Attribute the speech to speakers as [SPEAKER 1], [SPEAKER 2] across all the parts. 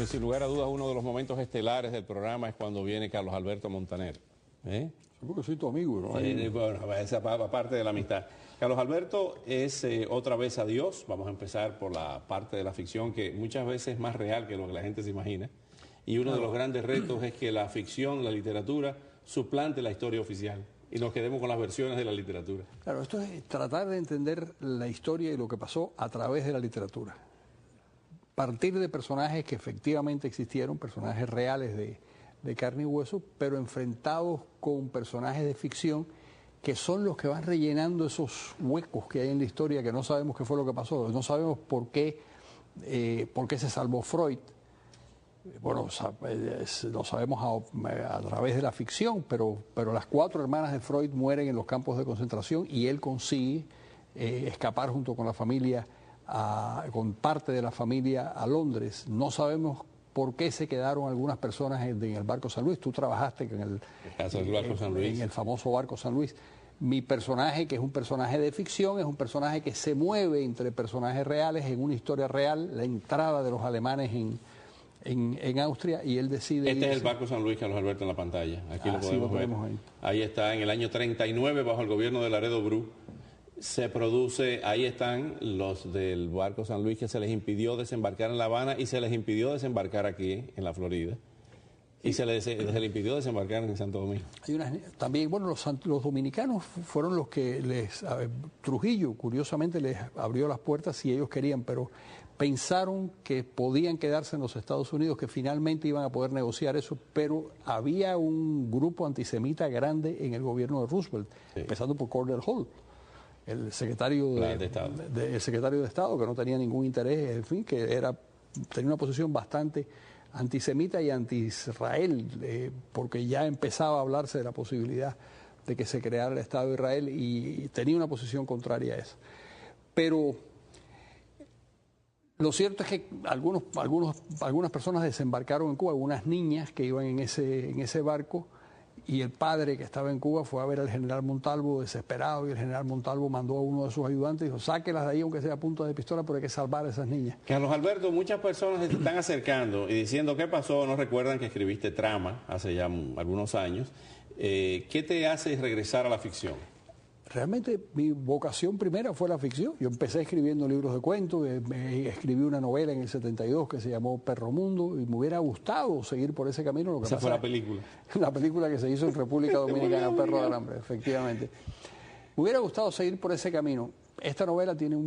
[SPEAKER 1] y sin lugar a dudas uno de los momentos estelares del programa es cuando viene Carlos Alberto Montaner.
[SPEAKER 2] Porque soy tu amigo, ¿no?
[SPEAKER 1] Bueno, esa parte de la amistad. Carlos Alberto es Otra vez a Dios. Vamos a empezar por la parte de la ficción que muchas veces es más real que lo que la gente se imagina. Y uno de los grandes retos es que la ficción, la literatura, suplante la historia oficial y nos quedemos con las versiones de la literatura.
[SPEAKER 2] Claro, esto es tratar de entender la historia y lo que pasó a través de la literatura. Partir de personajes que efectivamente existieron, personajes reales de carne y hueso, pero enfrentados con personajes de ficción que son los que van rellenando esos huecos que hay en la historia, que no sabemos qué fue lo que pasó, no sabemos por qué se salvó Freud. Bueno, lo sabemos a través de la ficción, pero las 4 hermanas de Freud mueren en los campos de concentración y él consigue escapar junto con la familia, con parte de la familia a Londres. No sabemos por qué se quedaron algunas personas en el barco San Luis. Tú trabajaste en el famoso barco San Luis. Mi personaje, que es un personaje de ficción, es un personaje que se mueve entre personajes reales en una historia real, la entrada de los alemanes en Austria, y él decide...
[SPEAKER 1] Este es el barco San Luis, Carlos Alberto, en la pantalla. Aquí lo podemos ver. Ahí está, en el año 39, bajo el gobierno de Laredo Bru, se produce, ahí están los del barco San Luis que se les impidió desembarcar en La Habana y se les impidió desembarcar aquí, en la Florida. Y se les impidió desembarcar en Santo Domingo.
[SPEAKER 2] También, bueno, los dominicanos fueron los que Trujillo, curiosamente, les abrió las puertas si ellos querían, pero pensaron que podían quedarse en los Estados Unidos, que finalmente iban a poder negociar eso, pero había un grupo antisemita grande en el gobierno de Roosevelt, empezando por Cordell Hull, el secretario de Estado, que no tenía ningún interés, en fin, que tenía una posición bastante antisemita y anti-Israel, porque ya empezaba a hablarse de la posibilidad de que se creara el Estado de Israel y tenía una posición contraria a eso. Pero lo cierto es que algunas personas desembarcaron en Cuba, algunas niñas que iban en ese barco, y el padre que estaba en Cuba fue a ver al general Montalvo desesperado, y el general Montalvo mandó a uno de sus ayudantes y dijo: sáquelas de ahí aunque sea a punta de pistola, pero hay que salvar a esas niñas.
[SPEAKER 1] Carlos Alberto, muchas personas se están acercando y diciendo qué pasó, no recuerdan que escribiste Trama hace ya algunos años. ¿Qué te hace regresar a la ficción?
[SPEAKER 2] Realmente mi vocación primera fue la ficción. Yo empecé escribiendo libros de cuentos, escribí una novela en el 72 que se llamó Perro Mundo, y me hubiera gustado seguir por ese camino.
[SPEAKER 1] Esa fue la película.
[SPEAKER 2] La película que se hizo en República Dominicana, Perro del Hambre, efectivamente. Me hubiera gustado seguir por ese camino. Esta novela tiene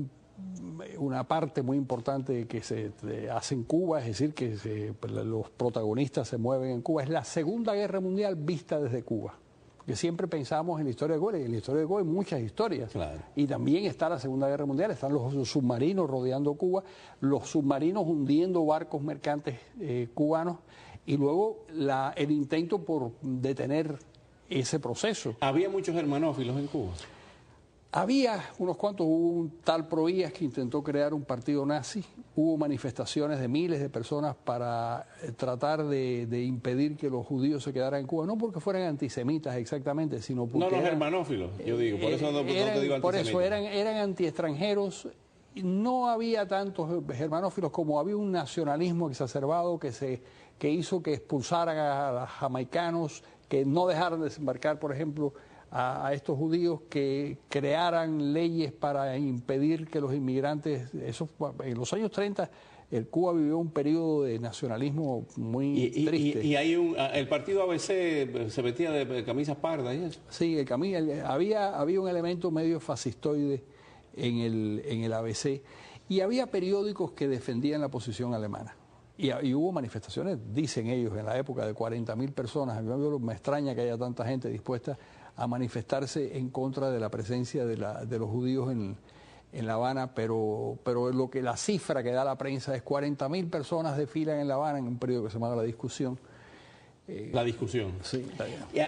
[SPEAKER 2] una parte muy importante que se hace en Cuba, es decir, que los protagonistas se mueven en Cuba. Es la Segunda Guerra Mundial vista desde Cuba. Que siempre pensamos en la historia de Cuba, y en la historia de Cuba hay muchas historias. Claro. Y también está la Segunda Guerra Mundial, están los submarinos rodeando Cuba, los submarinos hundiendo barcos mercantes cubanos, y luego el intento por detener ese proceso.
[SPEAKER 1] ¿Había muchos germanófilos en Cuba?
[SPEAKER 2] Había unos cuantos. Hubo un tal Proías que intentó crear un partido nazi, hubo manifestaciones de miles de personas para tratar de impedir que los judíos se quedaran en Cuba, no porque fueran antisemitas exactamente, sino porque...
[SPEAKER 1] No, los germanófilos, yo digo, por eso no te digo antisemitas.
[SPEAKER 2] Por eso eran antiextranjeros. No había tantos germanófilos, como había un nacionalismo exacerbado que hizo que expulsaran a los jamaicanos, que no dejaran desembarcar, por ejemplo, a estos judíos, que crearan leyes para impedir que los inmigrantes... En los años 30, Cuba vivió un periodo de nacionalismo muy triste.
[SPEAKER 1] Y hay el partido ABC se vestía de camisas pardas y eso.
[SPEAKER 2] Sí, había un elemento medio fascistoide en el ABC, y había periódicos que defendían la posición alemana. Y hubo manifestaciones, dicen ellos, en la época de 40.000 personas. A mí me extraña que haya tanta gente dispuesta a manifestarse en contra de la presencia de los judíos en La Habana, pero la cifra que da la prensa es 40.000 personas desfilan en La Habana en un periodo que se llama La Discusión.
[SPEAKER 1] La Discusión.
[SPEAKER 2] Sí.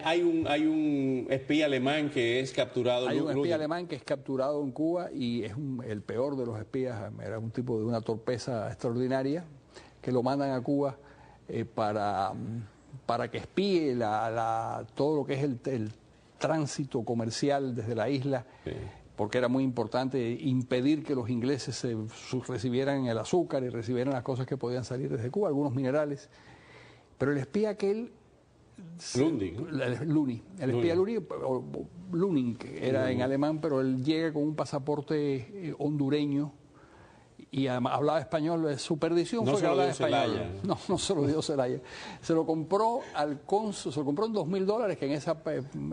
[SPEAKER 1] Hay un espía alemán que es capturado.
[SPEAKER 2] Hay un espía alemán que es capturado en Cuba, y es el peor de los espías. Era un tipo de una torpeza extraordinaria, que lo mandan a Cuba para que espíe todo lo que es el tránsito comercial desde la isla. Sí. porque era muy importante impedir que los ingleses recibieran el azúcar y recibieran las cosas que podían salir desde Cuba, algunos minerales. Pero el espía aquel... Luning, que era en alemán, pero él llega con un pasaporte hondureño y además hablaba español. Su perdición fue que hablaba español. No se lo dio Zelaya. Se lo compró al cónsul, se lo compró en $2.000, que en esa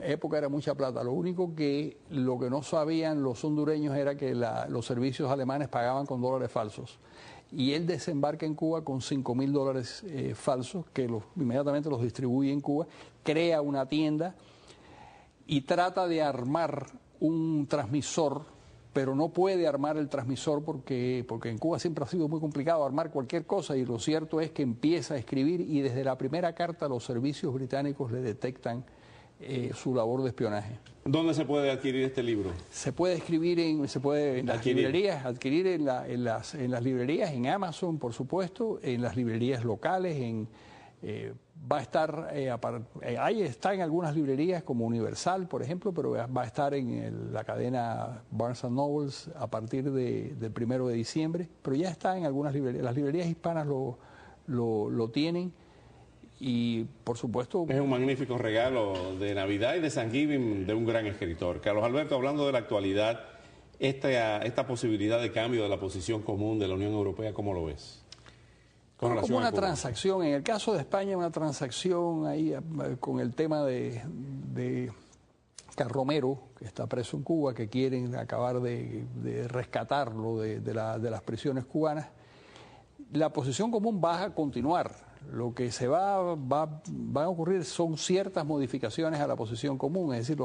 [SPEAKER 2] época era mucha plata. Lo que no sabían los hondureños era que los servicios alemanes pagaban con dólares falsos. Y él desembarca en Cuba con $5.000 falsos, que inmediatamente los distribuye en Cuba, crea una tienda y trata de armar un transmisor, pero no puede armar el transmisor porque en Cuba siempre ha sido muy complicado armar cualquier cosa, y lo cierto es que empieza a escribir y desde la primera carta los servicios británicos le detectan su labor de espionaje.
[SPEAKER 1] ¿Dónde se puede adquirir este libro?
[SPEAKER 2] Se puede en las librerías, adquirir en las librerías, en Amazon, por supuesto, en las librerías locales, va a estar, ahí está en algunas librerías como Universal, por ejemplo, pero va a estar en la cadena Barnes & Nobles a partir del 1 de diciembre, pero ya está en algunas librerías. Las librerías hispanas lo tienen. Y, por supuesto...
[SPEAKER 1] Es un magnífico regalo de Navidad y de Thanksgiving de un gran escritor. Carlos Alberto, hablando de la actualidad, esta posibilidad de cambio de la posición común de la Unión Europea, ¿cómo lo ves?
[SPEAKER 2] Como una transacción. En el caso de España, una transacción ahí con el tema de Carromero, que está preso en Cuba, que quieren acabar de rescatarlo de las prisiones cubanas. La posición común va a continuar. Lo que va a ocurrir son ciertas modificaciones a la posición común, es decir,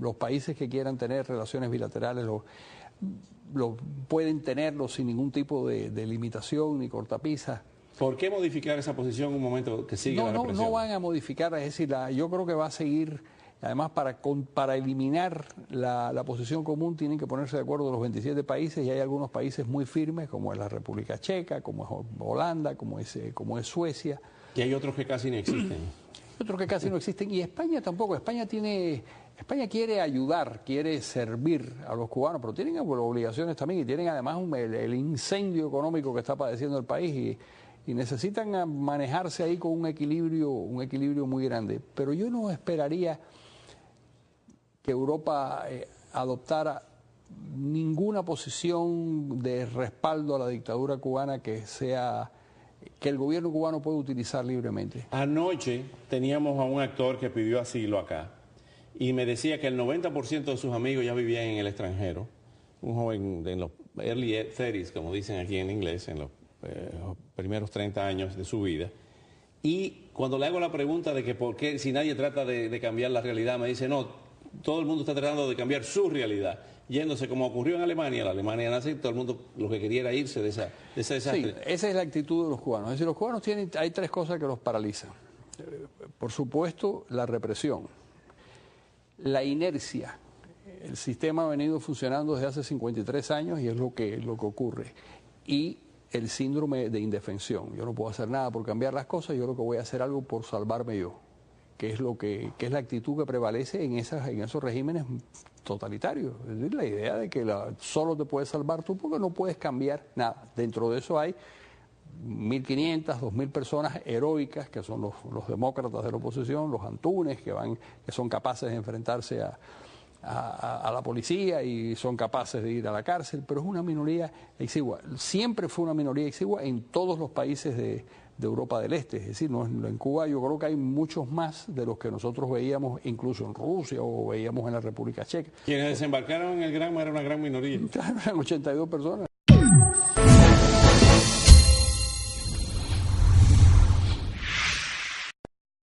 [SPEAKER 2] los países que quieran tener relaciones bilaterales lo pueden tenerlo sin ningún tipo de limitación ni cortapisa.
[SPEAKER 1] ¿Por qué modificar esa posición en un momento que sigue la represión?
[SPEAKER 2] No van a modificar, es decir, yo creo que va a seguir. Además, para eliminar la posición común tienen que ponerse de acuerdo los 27 países, y hay algunos países muy firmes, como es la República Checa, como es Holanda, como es Suecia.
[SPEAKER 1] Y hay otros que casi no existen.
[SPEAKER 2] Y España tampoco. España quiere ayudar, quiere servir a los cubanos, pero tienen obligaciones también, y tienen además el incendio económico que está padeciendo el país, y necesitan manejarse ahí con un equilibrio muy grande. Pero yo no esperaría que Europa adoptara ninguna posición de respaldo a la dictadura cubana que el gobierno cubano pueda utilizar libremente.
[SPEAKER 1] Anoche teníamos a un actor que pidió asilo acá y me decía que el 90% de sus amigos ya vivían en el extranjero, un joven en los early 30s, como dicen aquí en inglés, en los primeros 30 años de su vida. Y cuando le hago la pregunta de que por qué, si nadie trata de cambiar la realidad, me dice, no, todo el mundo está tratando de cambiar su realidad, yéndose como ocurrió en Alemania. La Alemania nazi, todo el mundo lo que quería era irse de ese desastre.
[SPEAKER 2] Sí, esa es la actitud de los cubanos. Es decir, los cubanos hay tres cosas que los paralizan. Por supuesto, la represión, la inercia. El sistema ha venido funcionando desde hace 53 años y es lo que ocurre. Y el síndrome de indefensión. Yo no puedo hacer nada por cambiar las cosas, yo lo que voy a hacer algo por salvarme yo, que es la actitud que prevalece en esos regímenes totalitarios. Es decir, la idea de que solo te puedes salvar tú porque no puedes cambiar nada. Dentro de eso hay 1.500, 2.000 personas heroicas, que son los demócratas de la oposición, los Antunes, que son capaces de enfrentarse a la policía y son capaces de ir a la cárcel, pero es una minoría exigua. Siempre fue una minoría exigua en todos los países de Europa del Este. Es decir, en Cuba yo creo que hay muchos más de los que nosotros veíamos incluso en Rusia o veíamos en la República Checa.
[SPEAKER 1] Quienes desembarcaron en el Granma era una gran minoría.
[SPEAKER 2] Claro, eran 82 personas.